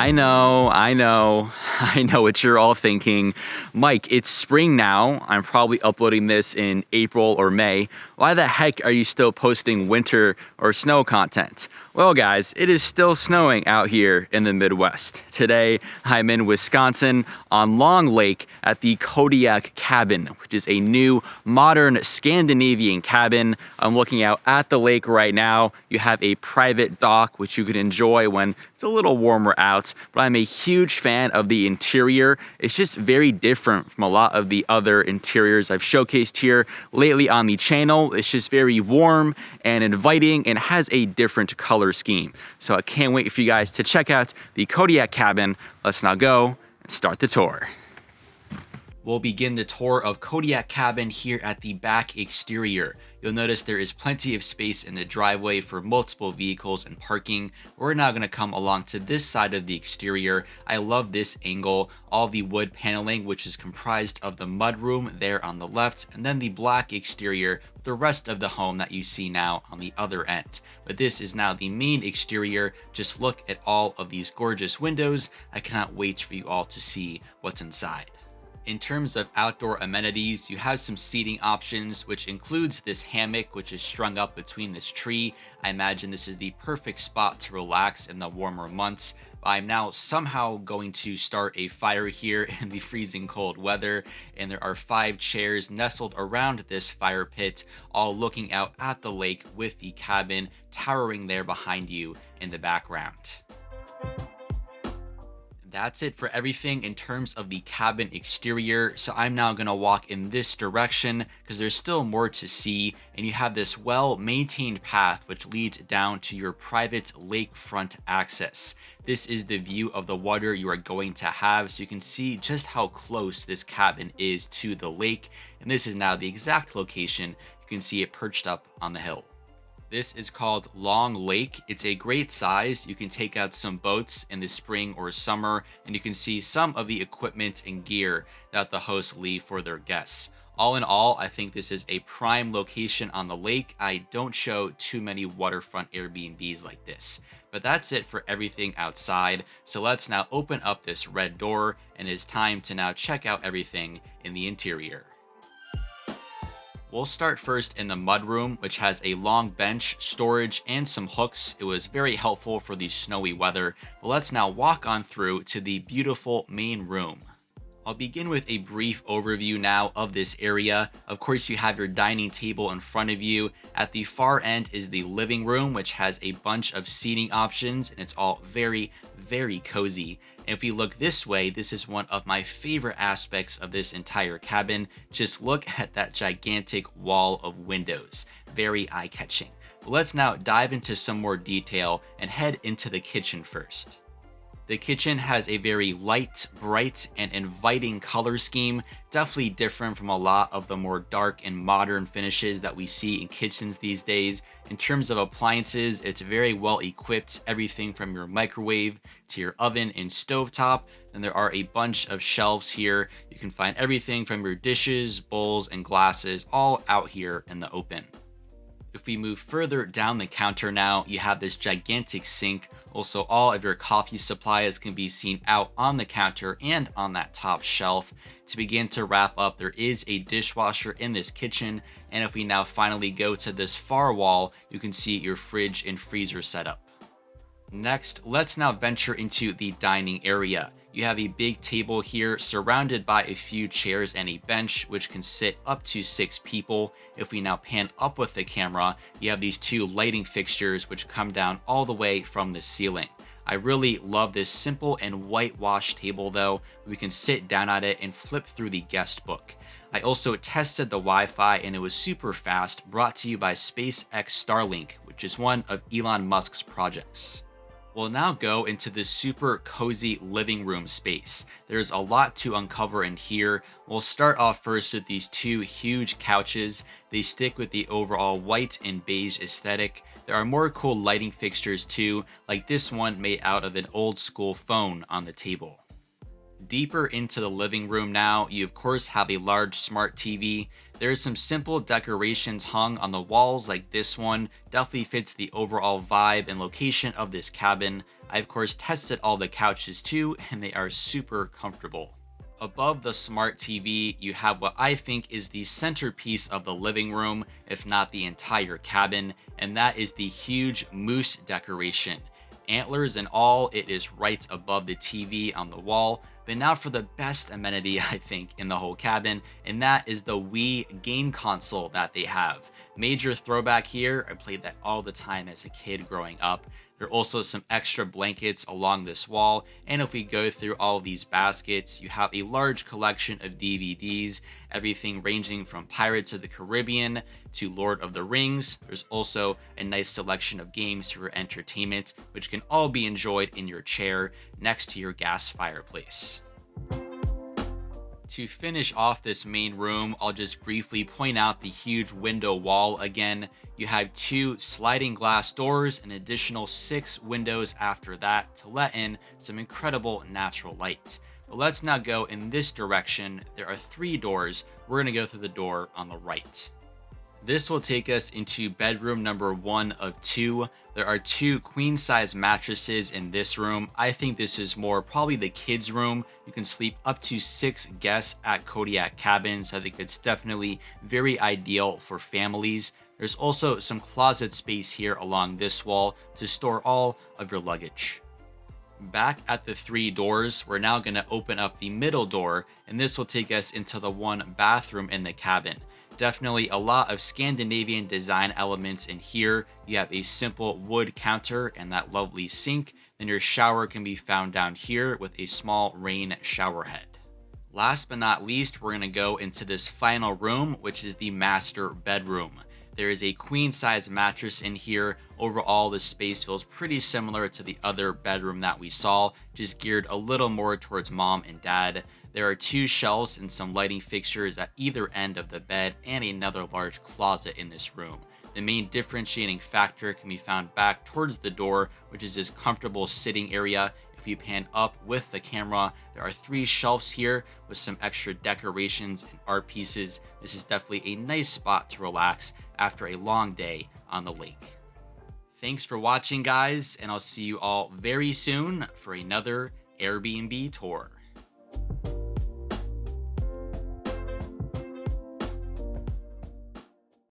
I know what you're all thinking. Mike, it's spring now. I'm probably uploading this in April or May. Why the heck are you still posting winter or snow content? Well, guys, it is still snowing out here in the Midwest. Today, I'm in Wisconsin on Long Lake at the Kodiak cabin, which is a new modern Scandinavian cabin. I'm looking out at the lake right now. You have a private dock, which you can enjoy when it's a little warmer out, but I'm a huge fan of the interior. It's just very different from a lot of the other interiors I've showcased here lately on the channel. It's just very warm and inviting and has a different color scheme. So I can't wait for you guys to check out the Kodiak cabin. Let's now go and start the tour. We'll begin the tour of Kodiak cabin here at the back exterior. You'll notice there is plenty of space in the driveway for multiple vehicles and parking. We're now going to come along to this side of the exterior. I love this angle, all the wood paneling, which is comprised of the mudroom there on the left, and then the black exterior with the rest of the home that you see now on the other end. But this is now the main exterior. Just look at all of these gorgeous windows. I cannot wait for you all to see what's inside. In terms of outdoor amenities, you have some seating options, which includes this hammock, which is strung up between this tree. I imagine this is the perfect spot to relax in the warmer months. I'm now somehow going to start a fire here in the freezing cold weather, and there are 5 chairs nestled around this fire pit, all looking out at the lake with the cabin towering there behind you in the background. That's it for everything in terms of the cabin exterior. So I'm now going to walk in this direction because there's still more to see, and you have this well-maintained path which leads down to your private lakefront access. This is the view of the water you are going to have, so you can see just how close this cabin is to the lake, and this is now the exact location. You can see it perched up on the hill. This is called Long Lake. It's a great size. You can take out some boats in the spring or summer, and you can see some of the equipment and gear that the hosts leave for their guests. All in all, I think this is a prime location on the lake. I don't show too many waterfront Airbnbs like this. But that's it for everything outside. So let's now open up this red door, and it's time to now check out everything in the interior. We'll start first in the mudroom, which has a long bench, storage, and some hooks. It was very helpful for the snowy weather. But let's now walk on through to the beautiful main room. I'll begin with a brief overview now of this area. Of course, you have your dining table in front of you. At the far end is the living room, which has a bunch of seating options, and it's all very cozy. And if we look this way, this is one of my favorite aspects of this entire cabin. Just look at that gigantic wall of windows. Very eye-catching. But let's now dive into some more detail and head into the kitchen first. The kitchen has a very light, bright, and inviting color scheme, definitely different from a lot of the more dark and modern finishes that we see in kitchens these days. In terms of appliances, it's very well equipped, everything from your microwave to your oven and stovetop. And there are a bunch of shelves here. You can find everything from your dishes, bowls, and glasses all out here in the open. If we move further down the counter now, you have this gigantic sink. Also, all of your coffee supplies can be seen out on the counter and on that top shelf. To begin to wrap up, there is a dishwasher in this kitchen. And if we now finally go to this far wall, you can see your fridge and freezer setup. Next, let's now venture into the dining area. You have a big table here surrounded by a few chairs and a bench, which can sit up to 6 people. If we now pan up with the camera, you have these 2 lighting fixtures which come down all the way from the ceiling. I really love this simple and whitewashed table though. We can sit down at it and flip through the guest book. I also tested the Wi-Fi and it was super fast, brought to you by SpaceX Starlink, which is one of Elon Musk's projects. We'll now go into this super cozy living room space. There's a lot to uncover in here. We'll start off first with these 2 huge couches. They stick with the overall white and beige aesthetic. There are more cool lighting fixtures too, like this one made out of an old school phone on the table. Deeper into the living room now, you of course have a large smart TV. There's some simple decorations hung on the walls like this one. Definitely fits the overall vibe and location of this cabin. I of course tested all the couches too, and they are super comfortable. Above the smart TV, you have what I think is the centerpiece of the living room, if not the entire cabin, and that is the huge moose decoration. Antlers and all, it is right above the TV on the wall. But now for the best amenity, I think, in the whole cabin, and that is the Wii game console that they have. Major throwback here. I played that all the time as a kid growing up. There are also some extra blankets along this wall, and if we go through all of these baskets, you have a large collection of DVDs, everything ranging from Pirates of the Caribbean to Lord of the Rings. There's also a nice selection of games for entertainment, which can all be enjoyed in your chair next to your gas fireplace. To finish off this main room, I'll just briefly point out the huge window wall again. You have 2 sliding glass doors, an additional 6 windows after that to let in some incredible natural light. But let's now go in this direction. There are 3 doors. We're going to go through the door on the right. This will take us into bedroom number 1 of 2. There are 2 queen-size mattresses in this room. I think this is more probably the kids' room. You can sleep up to 6 guests at Kodiak cabins. I think it's definitely very ideal for families. There's also some closet space here along this wall to store all of your luggage. Back at the 3 doors, we're now going to open up the middle door, and this will take us into the 1 bathroom in the cabin. Definitely a lot of Scandinavian design elements in here. You have a simple wood counter and that lovely sink. Then your shower can be found down here with a small rain shower head. Last but not least, we're going to go into this final room, which is the master bedroom. There is a queen size mattress in here. Overall, the space feels pretty similar to the other bedroom that we saw, just geared a little more towards mom and dad. There are 2 shelves and some lighting fixtures at either end of the bed and another large closet in this room. The main differentiating factor can be found back towards the door, which is this comfortable sitting area. If you pan up with the camera, there are 3 shelves here with some extra decorations and art pieces. This is definitely a nice spot to relax after a long day on the lake. Thanks for watching, guys, and I'll see you all very soon for another Airbnb tour.